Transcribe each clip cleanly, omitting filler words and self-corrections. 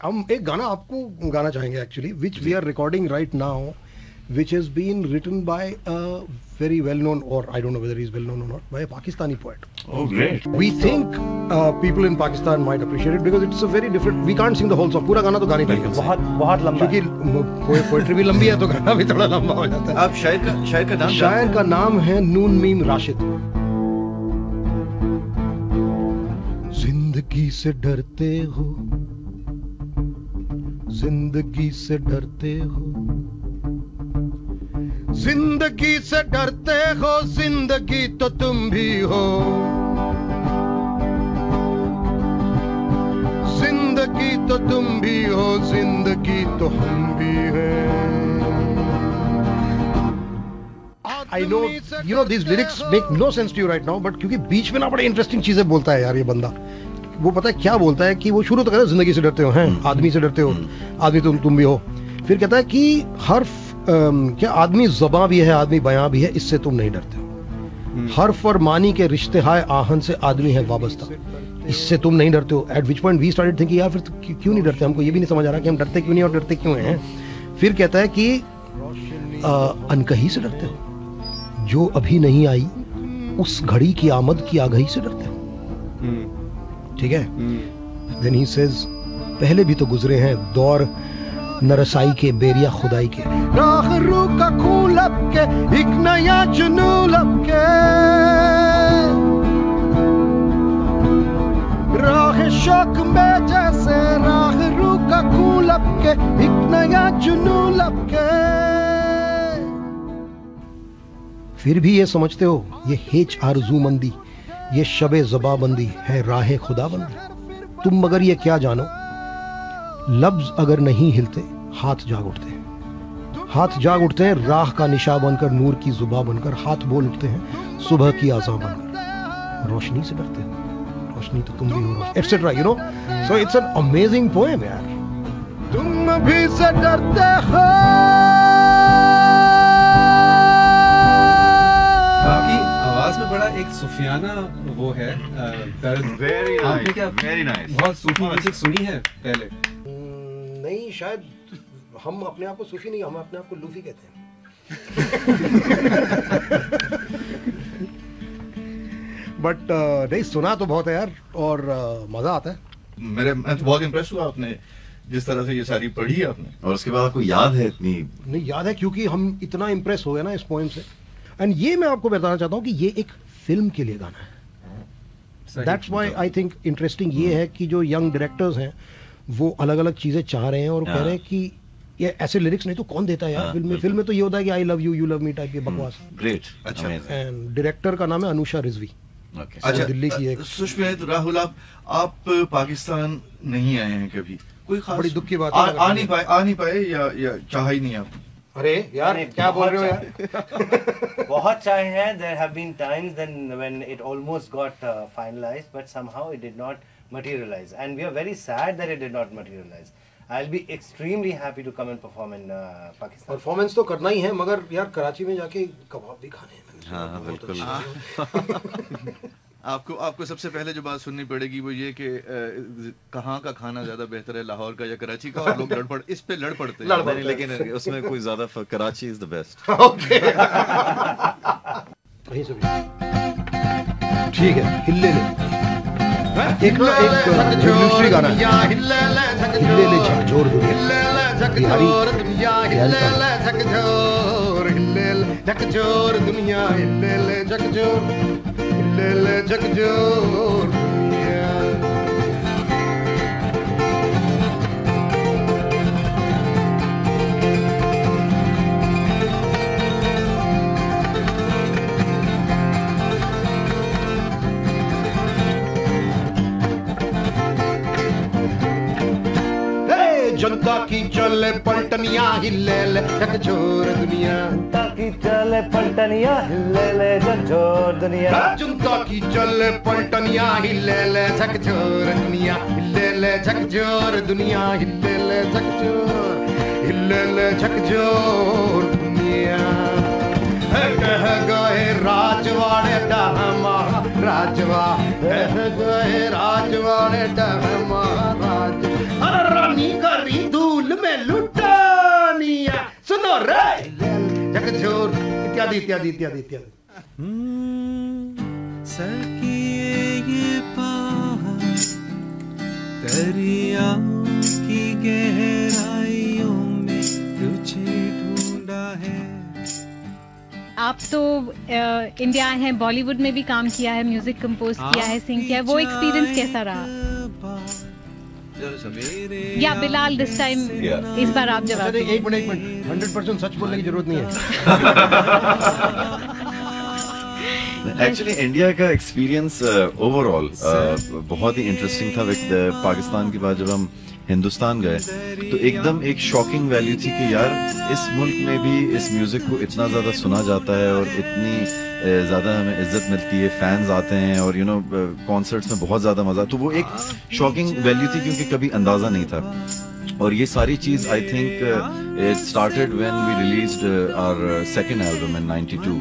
हम एक गाना आपको गाना चाहेंगे actually, which we are recording right now, which has been written by a very well-known, or I don't know whether he's well-known or not, by a Pakistani poet. Oh, great. We think people in Pakistan might appreciate it because it's a very different. We can't sing the whole song. पूरा गाना तो गा नहीं पाएंगे. बहुत लंबा. क्योंकि poetry भी लंबी है तो गाना भी थोड़ा लंबा हो जाता है. आप शायर का नाम है नून मीम राशिद. जिंदगी से डरते हो, जिंदगी से डरते हो, जिंदगी से डरते हो, जिंदगी तो तुम भी हो, जिंदगी तो तुम भी हो, जिंदगी तो हम भी हैं. I know, you know, these lyrics make no sense to you right now, but क्योंकि बीच में ना बड़े इंटरेस्टिंग चीजें बोलता है यार ये बंदा. वो पता है क्या बोलता है कि वो शुरू तो कहता है जिंदगी से डरते हो, हैं आदमी से डरते हो, आदमी तुम भी हो. फिर कहता है कि हर क्या आदमी ज़बां भी है, आदमी बयां भी है, इससे तुम नहीं डरते हो. हर्फ और मानी के रिश्ते हाय आहन से आदमी है वाबस्ता, इससे तुम नहीं डरते हो. At which point we started thinking यार फिर तो क्यों नहीं डरते, हमको ये भी नहीं समझ आ रहा कि हम डरते क्यों नहीं और डरते क्यों हैं. फिर कहता है कि अनकही से डरते हो, जो अभी नहीं आई उस घड़ी की आमद की आगही से डरते हो. ठीक है. देन ही सेज पहले भी तो गुजरे हैं दौर नरसाई के, बेरिया खुदाई के, राह रू का खून लब के, एक नया जुनू लब के, राह शौक में जैसे राह रू का खून लब के, एक नया जुनू लब के. फिर भी ये समझते हो ये हेच आरज़ूमंदी, ये शबे ज़बाबंदी है राह खुदाबंदी. तुम मगर ये क्या जानो, लफ्ज अगर नहीं हिलते हाथ जाग उठते हैं, हाथ जाग उठते हैं राह का निशा बनकर, नूर की जुबा बनकर, हाथ बोल उठते हैं सुबह की आज़ा बनकर. रोशनी से डरते हो, रोशनी तो तुम भी हो, etcetera. You know, so it's an amazing poem यार. तुम भी से डरते हो. आपकी आवाज में बड़ा एक सूफियाना वो है दर्द. Very nice. आपने क्या Very nice. बहुत सूफी म्यूजिक सुनी है पहले? नहीं, शायद हम अपने आप को सूफी नहीं, हम अपने आप को लूफी कहते हैं. बट नहीं, सुना तो बहुत है यार, और मजा आता है. मैं तो बहुत इम्प्रेस हुआ आपने जिस तरह से ये सारी पढ़ी आपने, और उसके बाद आपको याद है इतनी? नहीं याद है, क्योंकि हम इतना इम्प्रेस हो गए ना इस पोएम से. एंड ये मैं आपको बताना चाहता हूँ कि ये एक फिल्म के लिए गाना है. That's why I think interesting ये है कि जो यंग डायरेक्टर्स हैं वो अलग अलग चीजें चाह रहे हैं और कह रहे हैं कि ये ऐसे लिरिक्स नहीं तो कौन देता है यार. फिल्म में तो ये होता है कि I love you, you love me type की बकवास. ग्रेट. अच्छा. एंड डायरेक्टर का नाम है अनुषा रिजवी. अच्छा, दिल्ली की एक. सुष्मित राहुल, आप पाकिस्तान नहीं आए हैं कभी? कोई खास बड़ी दुख की बात है. आ नहीं पाए या चाहा ही नहीं आप? अरे यार क्या बोल रहे हो यार. बहुत चाहे हैं. There have been times then when it almost got finalized, but somehow it did not materialize, and we are very sad that it did not materialize. I'll be extremely happy to come and perform in Pakistan. Performance तो करना ही है, मगर यार कराची में जाके कबाब भी खाने हैं. हाँ बिल्कुल. आपको सबसे पहले जो बात सुननी पड़ेगी वो ये कि कहाँ का खाना ज्यादा बेहतर है, लाहौर का या कराची का? और लोग इस पे लड़ पड़ते हैं. नहीं, लेकिन उसमें कोई ज्यादा कराची इज द बेस्ट. कहीं से भी ठीक है. हिल्ले ले एक दूसरी गाना है, हिल्ले ले झकझोर दुनिया, झकझोर दुनिया, हिल्ले ले झकझोर, हिल्ले ले झकझोर दुनिया. जनता की चले पलटनिया, हिले ले झकझोर दुनिया. जनता की चले पलटनिया, हिले ले झकझोर दुनिया. जनता की चले पलटनिया, हिले ले झकझोर दुनिया, हिले ले झकझोर दुनिया, हिले ले झकझोर, हिले ले झकझोर दुनिया. कह गए राजवाड़े डहमा राजवा, कह गए राजवाड़े डहमा राज. अरे रानी झकझोर झकझोर इत्यादि इत्यादि इत्यादि इत्यादि। सर किए ये पहाड़ दरियाओं की गहराइयों में तुझे ढूंढा है। आप तो इंडिया आए हैं, बॉलीवुड में भी काम किया है, म्यूजिक कंपोज किया है, सिंग किया है, वो एक्सपीरियंस कैसा रहा? या बिलाल दिस टाइम इस बार आप जवाब अच्छा, एक मिनट 100% सच बोलने की जरूरत नहीं है। एक्चुअली इंडिया का एक्सपीरियंस ओवरऑल बहुत ही इंटरेस्टिंग था। पाकिस्तान के बाद जब हम हिंदुस्तान गए तो एकदम एक शॉकिंग वैल्यू थी कि यार इस मुल्क में भी इस म्यूजिक को इतना ज्यादा सुना जाता है और इतनी ज्यादा हमें इज्जत मिलती है, फैंस आते हैं और यू नो कॉन्सर्ट्स में बहुत ज्यादा मजा। तो वो एक शॉकिंग वैल्यू थी क्योंकि कभी अंदाजा नहीं था। और ये सारी चीज I think it started when we released our second album in 92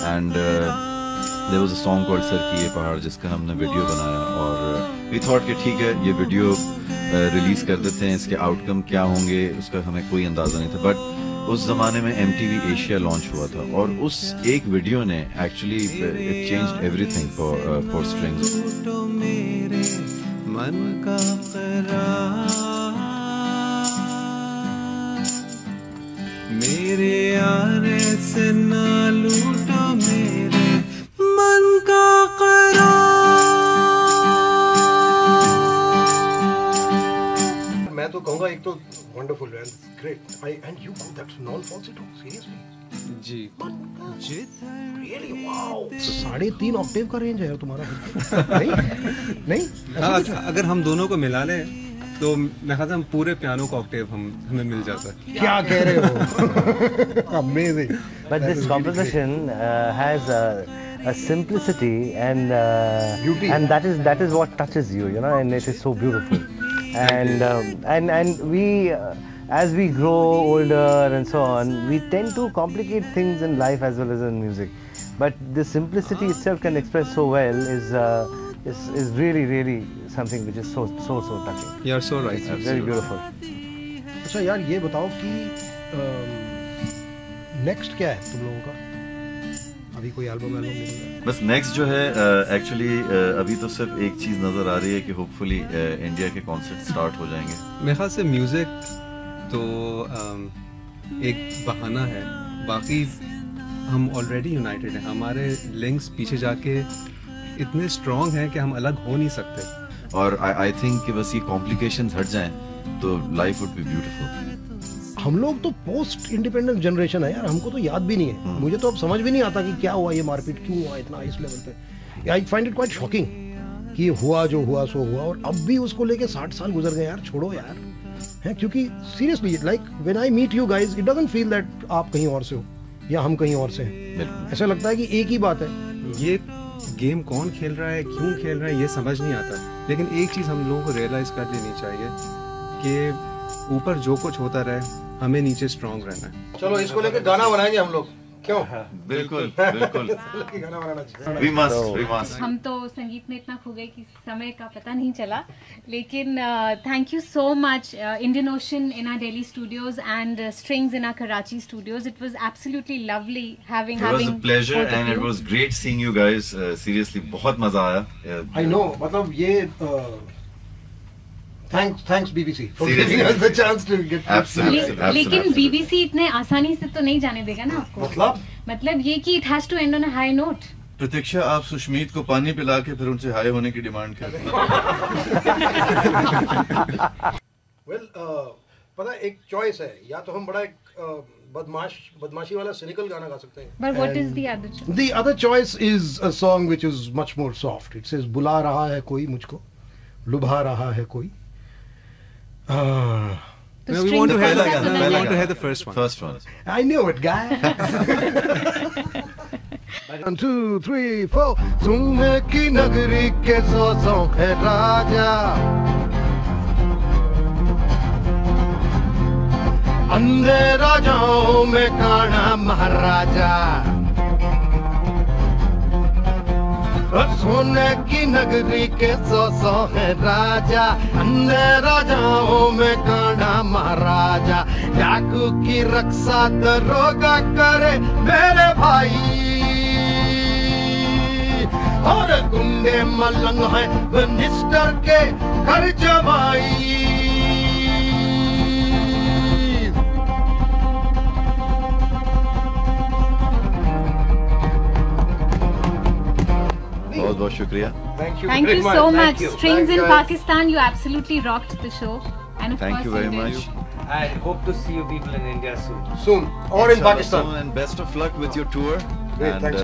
and there was a song called सर की ये पहाड़ जिसका हमने वीडियो बनाया और वी थॉट कि ठीक है ये वीडियो रिलीज कर देते हैं, इसके आउटकम क्या होंगे उसका हमें कोई अंदाजा नहीं था। बट उस जमाने में MTV एशिया लॉन्च हुआ था और उस एक वीडियो ने actually it changed everything for strings. मेरे मन का करार मेरे यारे से ना लूटो मेरे मन का करार। मैं तो कहूंगा एक तो wonderful and great and you go that's non falsetto seriously जी रियली वाओ। 3.5 ऑक्टेव का रेंज है यार तुम्हारा। नहीं नहीं अगर हम दोनों को मिला लें तो मैं कहता हूँ पूरे पियानो का ऑक्टेव हमें मिल जाता है। क्या कह रहे हो? Amazing. But this composition has a simplicity and beauty, and that is what touches you, you know, and it is so beautiful. And we as we grow older and so on, we tend to complicate things in life as well as in music. But the simplicity itself can express so well is really something which is so touching. You are so right. It's very beautiful. अच्छा यार ये बताओ कि next क्या है तुम लोगों का? अभी कोई एल्बम निकल रहा है? बस नेक्स्ट जो है एक्चुअली अभी तो सिर्फ एक चीज नजर आ रही है कि होपफुली इंडिया के कॉन्सर्ट स्टार्ट हो जाएंगे। मेरे ख्याल से म्यूजिक तो एक बहाना है, बाकी हम ऑलरेडी यूनाइटेड हैं। हमारे लिंक्स पीछे जाके इतने स्ट्रॉन्ग हैं कि हम अलग हो नहीं सकते। और आई थिंक कि बस ये कॉम्प्लिकेशंस हट जाएं तो लाइफ वुड बी ब्यूटीफुल। हम लोग तो पोस्ट इंडिपेंडेंस जनरेशन है यार, हमको तो याद भी नहीं है। मुझे तो अब समझ भी नहीं आता कि क्या हुआ, ये मारपीट क्यों हुआ इतना इस लेवल पे। I find it quite shocking कि हुआ जो हुआ सो हुआ और अब भी उसको लेके 60 साल गुजर गए यार। छोड़ो यार है, क्योंकि seriously like when I meet you guys it doesn't feel that आप कहीं और से हो या हम कहीं और से हैं। ऐसा लगता है कि एक ही बात है। ये गेम कौन खेल रहा है, क्यों खेल रहा है, ये समझ नहीं आता। लेकिन एक चीज हम लोगों को रियलाइज कर लेनी चाहिए कि ऊपर जो कुछ होता रहे, हमें नीचे स्ट्रांग रहना है। चलो इसको लेके गाना बनाएंगे हम लोग, क्यों? बिल्कुल बिल्कुल। गाना बनाना चाहिए। We must. हम तो संगीत में इतना खो गए कि समय का पता नहीं चला। लेकिन thank you so much Indian Ocean in our Delhi studios and strings in our Karachi studios. It was absolutely lovely having It was a pleasure and it was great seeing you guys. Seriously बहुत मजा आया। I know, मतलब ये thanks BBC for giving us the chance to get Absolutely. लेकिन BBC इतने आसानी से तो नहीं जाने देगा ना आपको। मतलब ये कि it has to end on a high note. प्रतीक्षा, आप सुष्मीत को पानी पिला के फिर उनसे हाई होने की डिमांड करते हैं। Well, पता है एक चॉइस है, या तो हम बड़ा एक बदमाशी वाला सिनिकल गाना गा सकते हैं। But what is the other choice? The other choice is a song which is much more soft. It says बुला रहा है कोई मुझको, लुभा रहा है कोई। तो We strings want to का hear कैसा that. सुना We want जाएगा? to hear the first one. First one. I knew it, guy. 1 2 3 4 सोने की नगरी के सौ है राजा, अंधे राजाओं में काना महाराजा। सोने की नगरी के 100 है राजा, अंदर राजाओं में कांडा महाराजा, डाकू की रक्षा दरोगा करे मेरे भाई, और गुंडे मलंग है मिनिस्टर के घर जमाई। बहुत बहुत शुक्रिया। Thank you Thank very you much. so Thank much. you. Strings in Thanks, guys. Pakistan, you absolutely rocked the show. And of Thank course you very did. much. I hope to see you people in India soon. Soon, or in Inshallah Pakistan. soon, and best of luck with your tour. Great, And, thanks.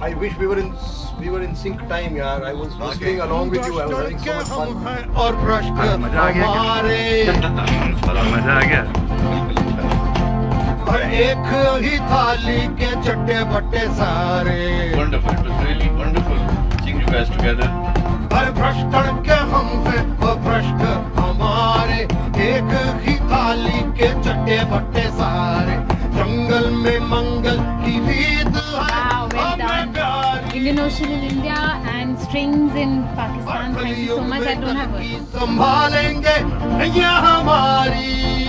I wish we were in sync time, yaar. I was listening along with you. I was having so much fun. और प्रश्न हमारे मजा आ गया। और एक ही थाली के चट्टे बट्टे सारे, Wonderful. It was really wonderful seeing you guys together. हर प्रश्न के हम हैं और प्रश्न हमारे, एक ही थाली के चट्टे बट्टे सारे, जंगल में मंगल की रीत है। Wow, well done. Indian Ocean in India and Strings in Pakistan. Thank you so much. I don't have words. संभालेंगे नैया हमारी।